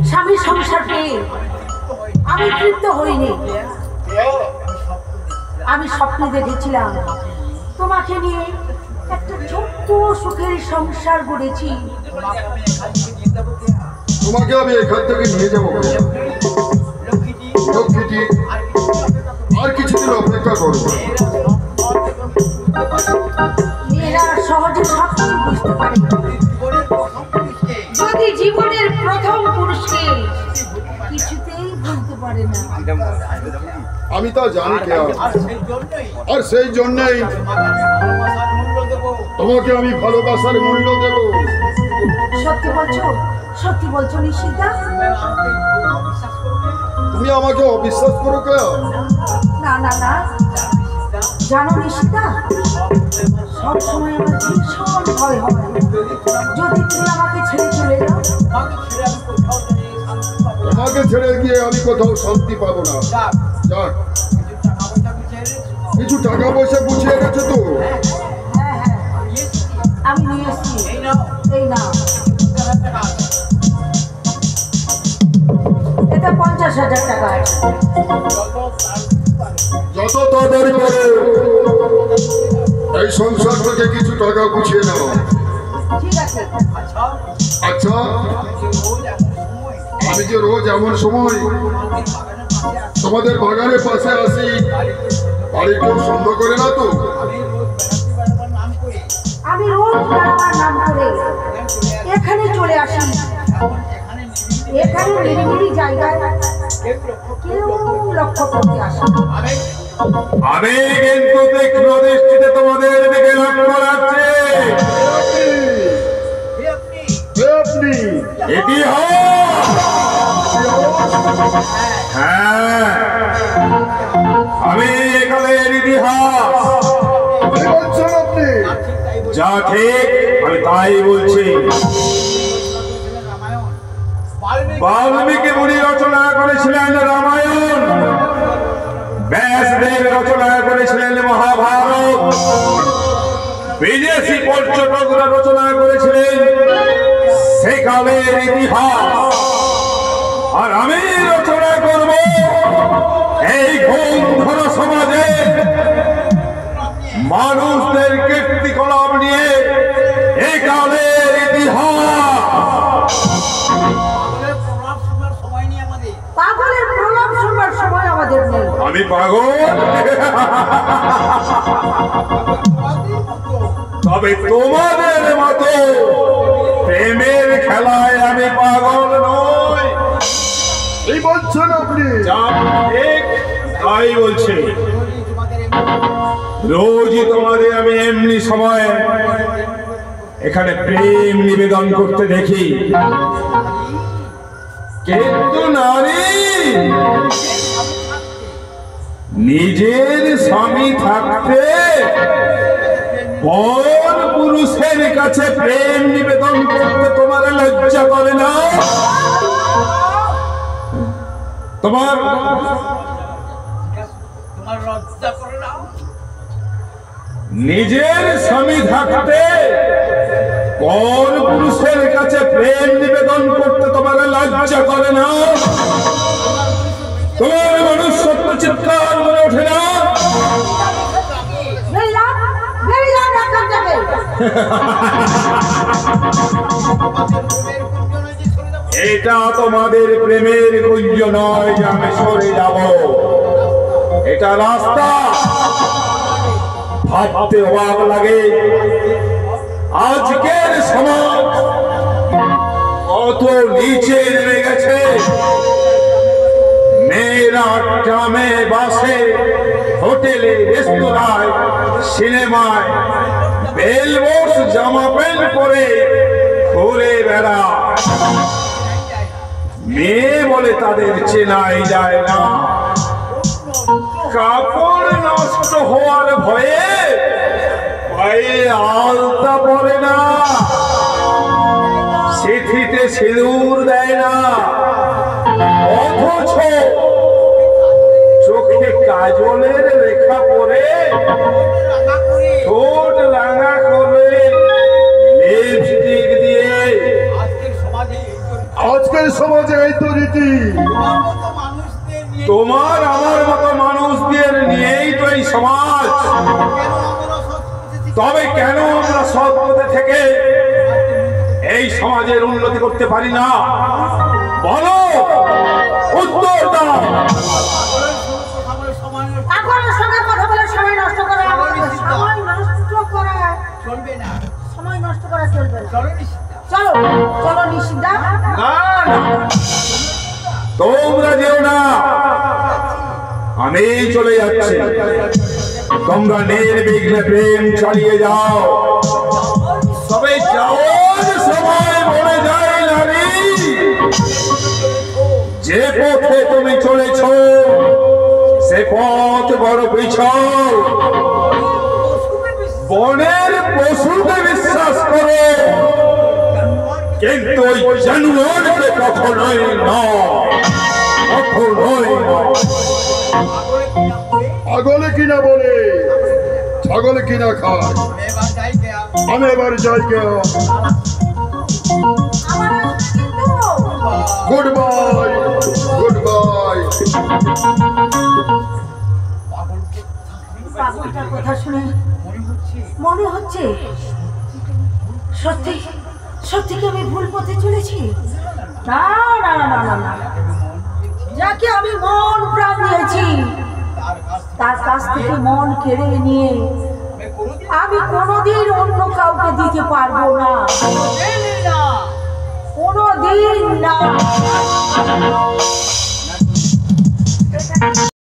স্বামী সংসার পেয়ে আমি তৃপ্ত হইনি। আমি স্বপ্নে দেখেছিলাম তোমাকে নিয়ে একটা ছোট্ট সুখের সংসার গড়েছি। তোমাকে আমি এখান থেকে নিয়ে যাবো লক্ষ্মীটি, আর কিছুদিন অপেক্ষা করবো। মেয়েরা সহজে সবকিছু বুঝতে পারে, যদি জীবনের প্রথম পুরুষকে কিছুতেই বুঝতে পারে না। আমি তা জানি কে, আর সেই জন্যই তোমাকে আমি ভালোবাসার মূল্য দেব। সত্যি বলছো? সত্যি বলছো নিশিতা? তুমি আমাকে অবিশ্বাস করো কে? না না না, জানো নিশিতা, সবসময় আমার ভীষণ ভয় হয় যদি তুমি আমাকে ছেড়ে চলে যাও। তোমাকে ছেড়ে গিয়ে আমি কোথাও শান্তি পাবো না। যাক, কিছু টাকা পয়সা গুছিয়ে গেছে তো? হ্যাঁ হ্যাঁ, আমি নিয়ে এসছি। এই না, এটা 50,000 টাকা আছে। যত তাড়াতাড়ি পারো এই সংসার থেকে কিছু টাকা গুছিয়ে নাও। ঠিক আছে। আচ্ছা, আমি যে রোজ এমন সময় তোমাদের বাগানের পাশে আসি, বাড়ি কেউ সন্দেহ করে না তো? আমি রোজ বাবার নাম করে এখানে চলে আসি। এখানে নিরিবিলি জায়গায় কেউ লক্ষ্য করতে আসে। আমি কিন্তু তীক্ষ্ণ দৃষ্টিতে তোমাদের দিকে লক্ষ্য রাখছি। হ্যাঁ, আমি এখানের ইতিহাস। যা ঠিক আমি তাই বলছি। বাল্মীকি মুনি রচনা করেছিলেন রামায়ণ, ব্যাসদেব রচনা করেছিলেন মহাভারত, বিদেশি পর্যটকরা রচনা করেছিলেন সেকালের ইতিহাস, আর আমি রচনা করব এই ঘোর সমাজে মানুষদের কীর্তিকলাপ নিয়ে এই কালের ইতিহাস। পাগলের প্রলাপ শুনবার সময় আমাদের নেই। আমি পাগল? তবে তোমাদের মতো প্রেমের খেলায় আমি পাগল নই। এই বলছেন আপনি? তাই বলছি। রোজই তোমাদের আমি এমনি সময় এখানে প্রেম নিবেদন করতে দেখি, কিন্তু নারী নিজের স্বামী থাকতে পর পুরুষের কাছে প্রেম নিবেদন করতে তোমার লজ্জা করে না? তোমার নিজের স্বামী থাকতে পর পুরুষের কাছে প্রেম নিবেদন করতে তোমার লজ্জা করে না? তোমার মনুষ্যত্ব চিৎকার করে ওঠে না? এটা তোমাদের প্রেমের কুঞ্জ নয় যে আমি সরে যাব, এটা রাস্তা। ভাবতে অবাক লাগে আজকের সমাজ কত নিচে নেমে গেছে। মেয়েরা গ্রামে বাসে, হোটেলে, রেস্তোরাঁয়, সিনেমায় বেলবোস জামা প্যান্ট পরে ঘুরে বেড়া। মেয়ে বলে তাদের চেনাই যায় না। কাপড় নষ্ট হওয়ার ভয়ে পায়ে আলতা পরে না, সিঁথিতে সিঁদুর দেয় না, অথচ চোখে কাজলের রেখা পরে, ঠোঁট রাঙা করে, লিপস্টিক দিয়ে আজকের সমাজে এই তো রীতি। তোমার আমার মতো মানুষদের নিয়েই তো এই সমাজ। তবে কেন আমরা সৎ পথে থেকে এই সমাজের উন্নতি করতে পারি না? বলো, উত্তর দাও। আপনার সঙ্গে কথা বলে সময় নষ্ট করা চলবে না। সময় নষ্ট করা চলবে না। চলো নিশিতা। চলো চলো নিশিতা। না না, তোমরা যেও না, আমি চলে যাচ্ছি। তোমরা নির্বিঘ্নে প্রেম চালিয়ে যাও। তবে যাওয়ার সময় মনে যায় নারী, যে পথে তুমি চলেছ সে পথ বড় পিছল। বনের পশুকে বিশ্বাস করো, কিন্তু ওই জানোয়ারকে কখনোই নয়, কখনোই নয়। ছাগলে কিনা বলে, ছাগলে কিনা খায়। আমি এবার যাই গে। Goodbye, goodbye. পাগলটার কথা শুনে মনে হচ্ছে সত্যি সত্যি কি আমি ভুল পথে চলেছি? না না না না না না, যাকে আমি মন প্রাণ দিয়েছি তার কাছ থেকে মন কেড়ে নিয়ে আমি কোনোদিন অন্য কাউকে দিতে পারবো না, কোনোদিন না।